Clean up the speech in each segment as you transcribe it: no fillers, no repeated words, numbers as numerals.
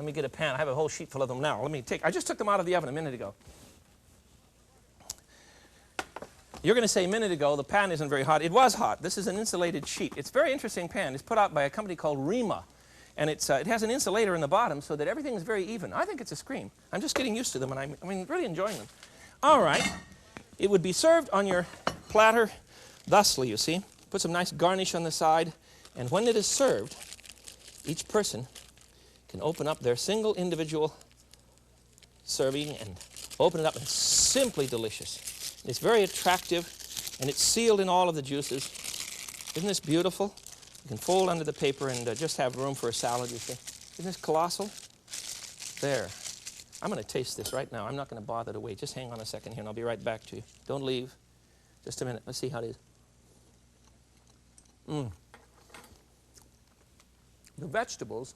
Let me get a pan. I have a whole sheet full of them now. I just took them out of the oven a minute ago. You're going to say a minute ago the pan isn't very hot. It was hot. This is an insulated sheet. It's a very interesting pan. It's put out by a company called Rima. And it has an insulator in the bottom so that everything is very even. I think it's a scream. I'm just getting used to them, and I'm really enjoying them. All right. It would be served on your platter thusly, you see. Put some nice garnish on the side. And when it is served, each person can open up their single individual serving and open it up, and it's simply delicious. It's very attractive, and it's sealed in all of the juices. Isn't this beautiful? You can fold under the paper and just have room for a salad, you see. Isn't this colossal? There. I'm going to taste this right now. I'm not going to bother to wait. Just hang on a second here, and I'll be right back to you. Don't leave. Just a minute. Let's see how it is. The vegetables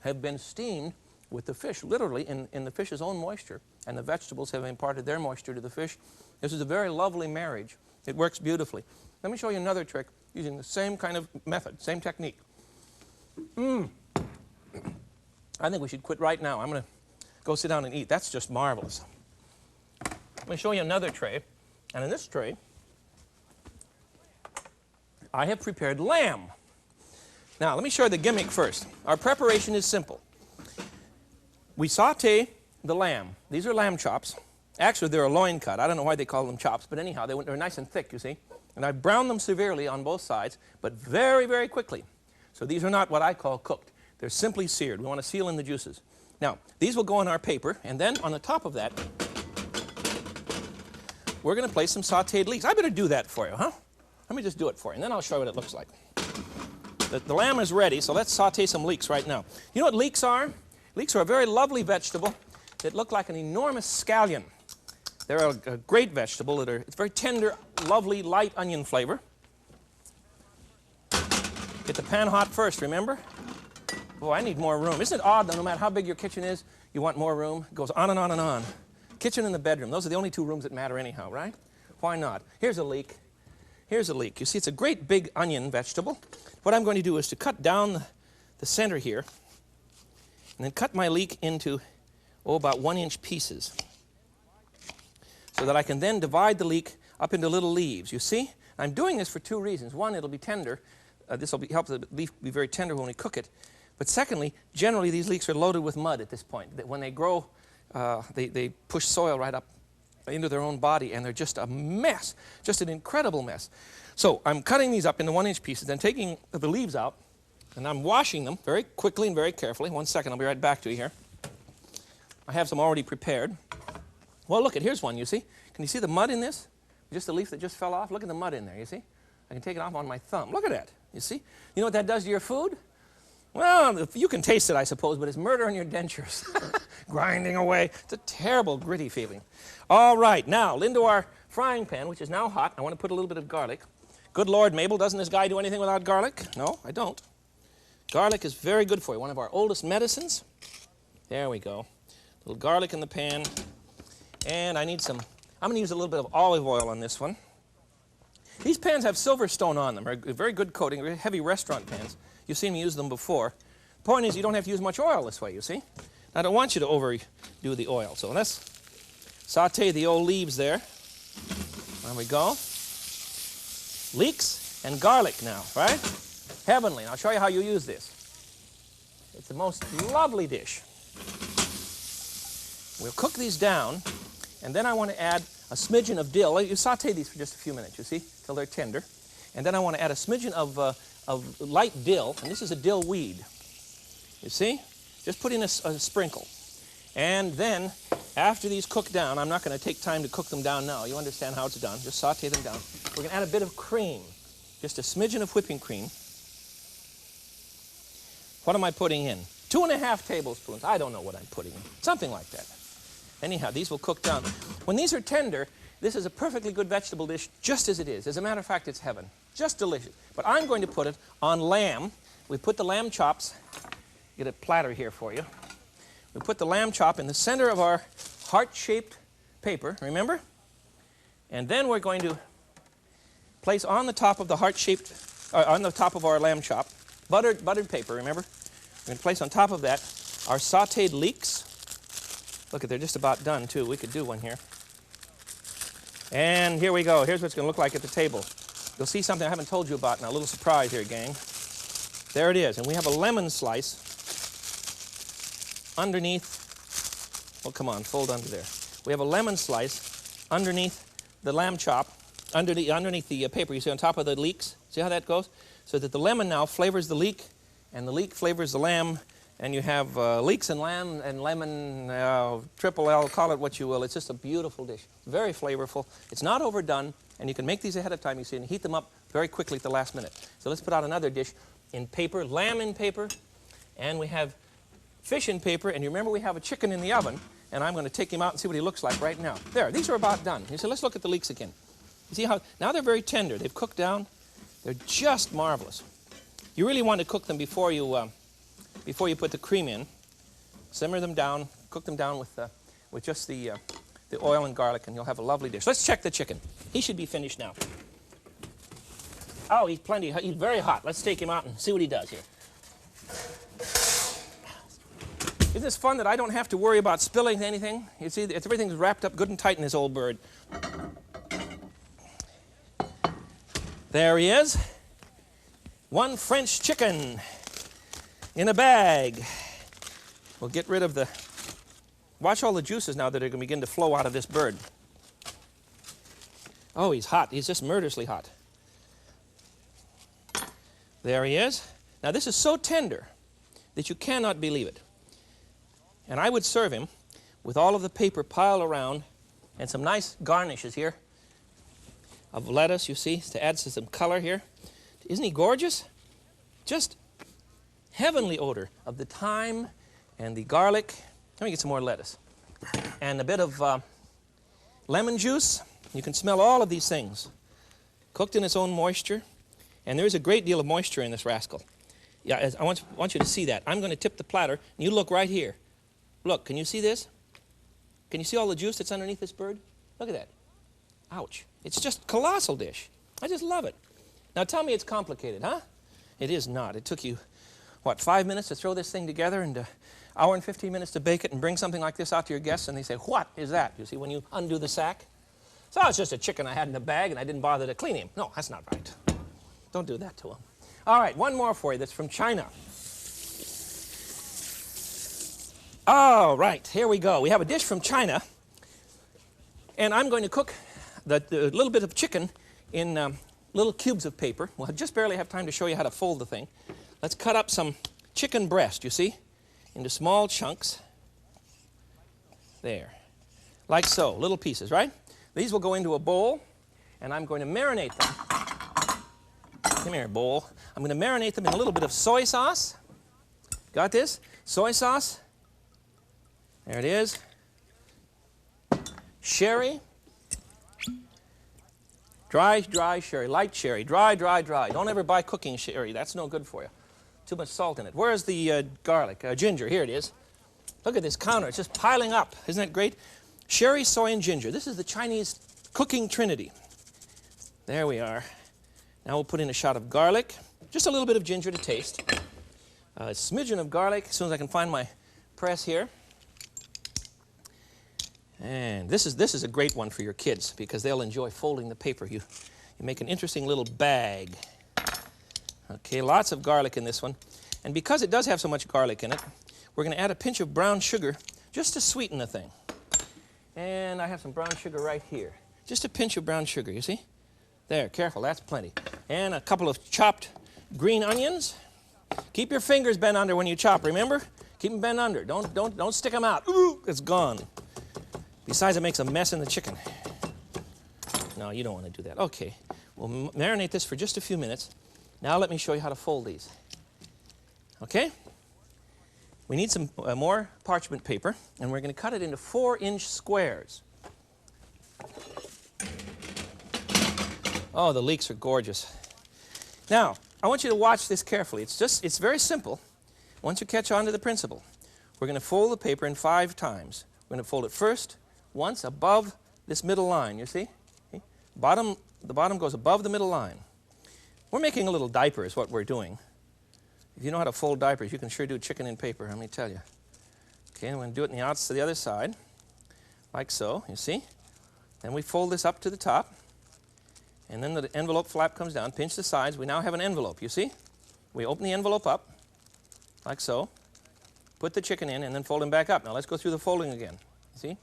have been steamed with the fish, literally in the fish's own moisture, and the vegetables have imparted their moisture to the fish. This is a very lovely marriage. It works beautifully. Let me show you another trick using the same kind of method, same technique. I think we should quit right now. I'm going to go sit down and eat. That's just marvelous. Let me show you another tray. And in this tray, I have prepared lamb. Now, let me show you the gimmick first. Our preparation is simple. We saute the lamb. These are lamb chops. Actually, they're a loin cut. I don't know why they call them chops, but anyhow, they're nice and thick, you see. And I brown them severely on both sides, but very, very quickly. So these are not what I call cooked. They're simply seared. We want to seal in the juices. Now, these will go on our paper, and then on the top of that, we're going to place some sauteed leeks. I better do that for you, huh? Let me just do it for you, and then I'll show you what it looks like. The lamb is ready, so let's saute some leeks right now. You know what leeks are? Leeks are a very lovely vegetable that look like an enormous scallion. They're a great vegetable. It's very tender, lovely, light onion flavor. Get the pan hot first, remember? Oh, I need more room. Isn't it odd that no matter how big your kitchen is, you want more room? It goes on and on and on. Kitchen and the bedroom, those are the only two rooms that matter anyhow, right? Why not? Here's a leek. Here's a leek. You see, it's a great big onion vegetable. What I'm going to do is to cut down the center here, and then cut my leek into, about 1-inch pieces, so that I can then divide the leek up into little leaves. You see? I'm doing this for two reasons. One, it'll be tender. This will help the leaf be very tender when we cook it. But secondly, generally these leeks are loaded with mud at this point. When they grow, they push soil right up into their own body, and they're just a mess, just an incredible mess. So I'm cutting these up into 1-inch pieces, then taking the leaves out, and I'm washing them very quickly and very carefully. 1 second, I'll be right back to you here. I have some already prepared. Well, look, here's one, you see. Can you see the mud in this? Just the leaf that just fell off? Look at the mud in there, you see? I can take it off on my thumb. Look at that, you see? You know what that does to your food? Well, you can taste it, I suppose, but it's murder in your dentures. Grinding away. It's a terrible, gritty feeling. All right, now, into our frying pan, which is now hot. I want to put a little bit of garlic. Good Lord, Mabel, doesn't this guy do anything without garlic? No, I don't. Garlic is very good for you, one of our oldest medicines. There we go. A little garlic in the pan. And I need I'm going to use a little bit of olive oil on this one. These pans have Silverstone on them. They're a very good coating, very heavy restaurant pans. You've seen me use them before. The point is you don't have to use much oil this way, you see. I don't want you to overdo the oil. So let's saute the old leaves there. There we go. Leeks and garlic now, right? Heavenly. And I'll show you how you use this. It's the most lovely dish. We'll cook these down, and then I want to add a smidgen of dill. You saute these for just a few minutes, you see, till they're tender. And then I want to add a smidgen of light dill, and this is a dill weed. You see? Just put in a sprinkle. And then, after these cook down, I'm not going to take time to cook them down now. You understand how it's done. Just saute them down. We're going to add a bit of cream, just a smidgen of whipping cream. What am I putting in? 2½ tablespoons. I don't know what I'm putting in. Something like that. Anyhow, these will cook down. When these are tender, this is a perfectly good vegetable dish just as it is. As a matter of fact, it's heaven. Just delicious. But I'm going to put it on lamb. We put the lamb chops. Get a platter here for you. We put the lamb chop in the center of our heart-shaped paper, remember? And then we're going to place on the top of the heart-shaped, on the top of our lamb chop, buttered paper, remember? We're going to place on top of that our sautéed leeks. Look, they're just about done, too. We could do one here. And here we go. Here's what it's going to look like at the table. You'll see something I haven't told you about now. A little surprise here, gang. There it is. And we have a lemon slice underneath. Oh, come on, fold under there. We have a lemon slice underneath the lamb chop, underneath the paper. You see on top of the leeks? See how that goes? So that the lemon now flavors the leek, and the leek flavors the lamb, and you have leeks and lamb and lemon, triple L, call it what you will. It's just a beautiful dish. Very flavorful. It's not overdone, and you can make these ahead of time, you see, and heat them up very quickly at the last minute. So let's put out another dish in paper, lamb in paper, and we have fish in paper, and you remember we have a chicken in the oven, and I'm going to take him out and see what he looks like right now. There, these are about done. You see, let's look at the leeks again. You see how, now they're very tender. They've cooked down. They're just marvelous. You really want to cook them before you put the cream in. Simmer them down, cook them down with just the oil and garlic, and you'll have a lovely dish. Let's check the chicken. He should be finished now. Oh, he's very hot. Let's take him out and see what he does here. Isn't this fun that I don't have to worry about spilling anything? You see, everything's wrapped up good and tight in this old bird. There he is. One French chicken in a bag. We'll get rid of the... Watch all the juices now that are going to begin to flow out of this bird. Oh, he's hot. He's just murderously hot. There he is. Now, this is so tender that you cannot believe it. And I would serve him with all of the paper piled around and some nice garnishes here of lettuce, you see, to add some color here. Isn't he gorgeous? Just heavenly odor of the thyme and the garlic. Let me get some more lettuce. And a bit of lemon juice. You can smell all of these things. Cooked in its own moisture. And there is a great deal of moisture in this rascal. Yeah, I want you to see that. I'm going to tip the platter, and you look right here. Look, can you see this? Can you see all the juice that's underneath this bird? Look at that. Ouch. It's just a colossal dish. I just love it. Now tell me it's complicated, huh? It is not. It took you, what, 5 minutes to throw this thing together and an hour and 15 minutes to bake it and bring something like this out to your guests, and they say, what is that? You see, when you undo the sack? So it's just a chicken I had in a bag and I didn't bother to clean him. No, that's not right. Don't do that to him. All right, one more for you that's from China. All right, here we go. We have a dish from China, and I'm going to cook the little bit of chicken in little cubes of paper. We'll just barely have time to show you how to fold the thing. Let's cut up some chicken breast, you see, into small chunks. There, like so, little pieces, right? These will go into a bowl, and I'm going to marinate them. Come here, bowl. I'm going to marinate them in a little bit of soy sauce. Got this? Soy sauce. There it is. Sherry. Dry sherry, light sherry, dry. Don't ever buy cooking sherry. That's no good for you. Too much salt in it. Where's the garlic? Ginger, here it is. Look at this counter. It's just piling up. Isn't that great? Sherry, soy, and ginger. This is the Chinese cooking trinity. There we are. Now we'll put in a shot of garlic. Just a little bit of ginger to taste. A smidgen of garlic as soon as I can find my press here. And this is a great one for your kids because they'll enjoy folding the paper. You make an interesting little bag. Okay, lots of garlic in this one. And because it does have so much garlic in it, we're going to add a pinch of brown sugar just to sweeten the thing. And I have some brown sugar right here. Just a pinch of brown sugar, you see? There, careful, that's plenty. And a couple of chopped green onions. Keep your fingers bent under when you chop, remember? Keep them bent under. Don't stick them out. Ooh, it's gone. Besides, it makes a mess in the chicken. No, you don't want to do that. Okay, we'll marinate this for just a few minutes. Now let me show you how to fold these. Okay? We need some more parchment paper, and we're going to cut it into 4-inch squares. Oh, the leeks are gorgeous. Now, I want you to watch this carefully. It's very simple once you catch on to the principle. We're going to fold the paper in 5 times. We're going to fold it first, once above this middle line, you see? Okay. The bottom goes above the middle line. We're making a little diaper is what we're doing. If you know how to fold diapers, you can sure do chicken in paper, let me tell you. Okay, I'm going to do it in the other side, like so, you see? Then we fold this up to the top, and then the envelope flap comes down, pinch the sides. We now have an envelope, you see? We open the envelope up, like so, put the chicken in, and then fold him back up. Now let's go through the folding again, you see?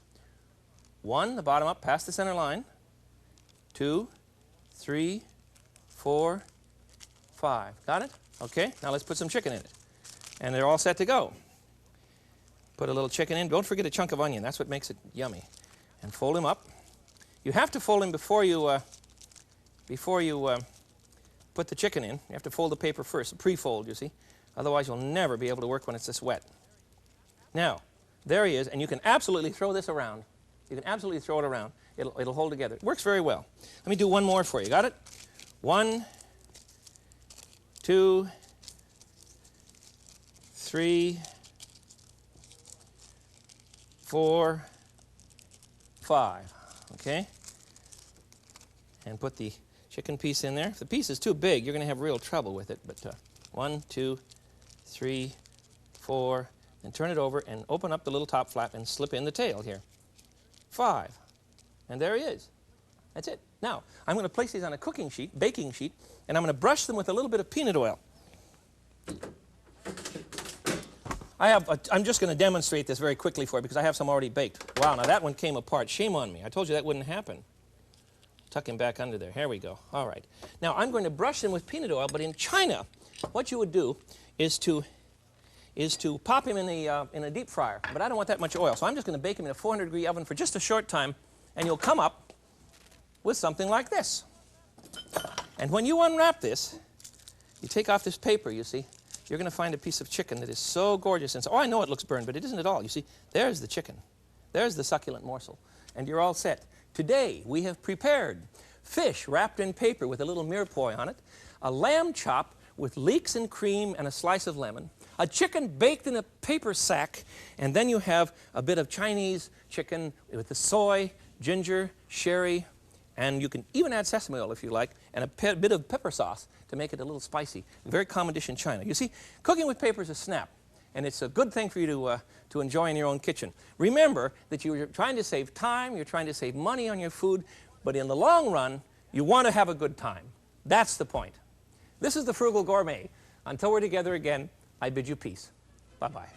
1, the bottom up, past the center line. 2, 3, 4, 5. Got it? Okay, now let's put some chicken in it. And they're all set to go. Put a little chicken in. Don't forget a chunk of onion. That's what makes it yummy. And fold him up. You have to fold him before you put the chicken in. You have to fold the paper first, pre-fold, you see. Otherwise, you'll never be able to work when it's this wet. Now, there he is, and you can absolutely throw this around. You can absolutely throw it around. It'll hold together. It works very well. Let me do one more for you. Got it? 1, 2, 3, 4, 5. Okay? And put the chicken piece in there. If the piece is too big, you're going to have real trouble with it. But 1, 2, 3, 4, and turn it over and open up the little top flap and slip in the tail here. 5. And there he is. That's it. Now, I'm going to place these on a cooking sheet, baking sheet, and I'm going to brush them with a little bit of peanut oil. I'm just going to demonstrate this very quickly for you because I have some already baked. Wow, now that one came apart. Shame on me. I told you that wouldn't happen. Tuck him back under there. Here we go. All right. Now, I'm going to brush them with peanut oil, but in China, what you would do is to pop him in a deep fryer. But I don't want that much oil, so I'm just going to bake him in a 400-degree oven for just a short time, and you'll come up with something like this. And when you unwrap this, you take off this paper, you see, you're going to find a piece of chicken that is so gorgeous. And so, oh, I know it looks burned, but it isn't at all. You see, there's the chicken. There's the succulent morsel. And you're all set. Today, we have prepared fish wrapped in paper with a little mirepoix on it, a lamb chop with leeks and cream and a slice of lemon, a chicken baked in a paper sack, and then you have a bit of Chinese chicken with the soy, ginger, sherry, and you can even add sesame oil if you like, and a bit of pepper sauce to make it a little spicy. A very common dish in China. You see, cooking with paper is a snap, and it's a good thing for you to enjoy in your own kitchen. Remember that you're trying to save time, you're trying to save money on your food, but in the long run, you want to have a good time. That's the point. This is the Frugal Gourmet. Until we're together again, I bid you peace. Bye-bye.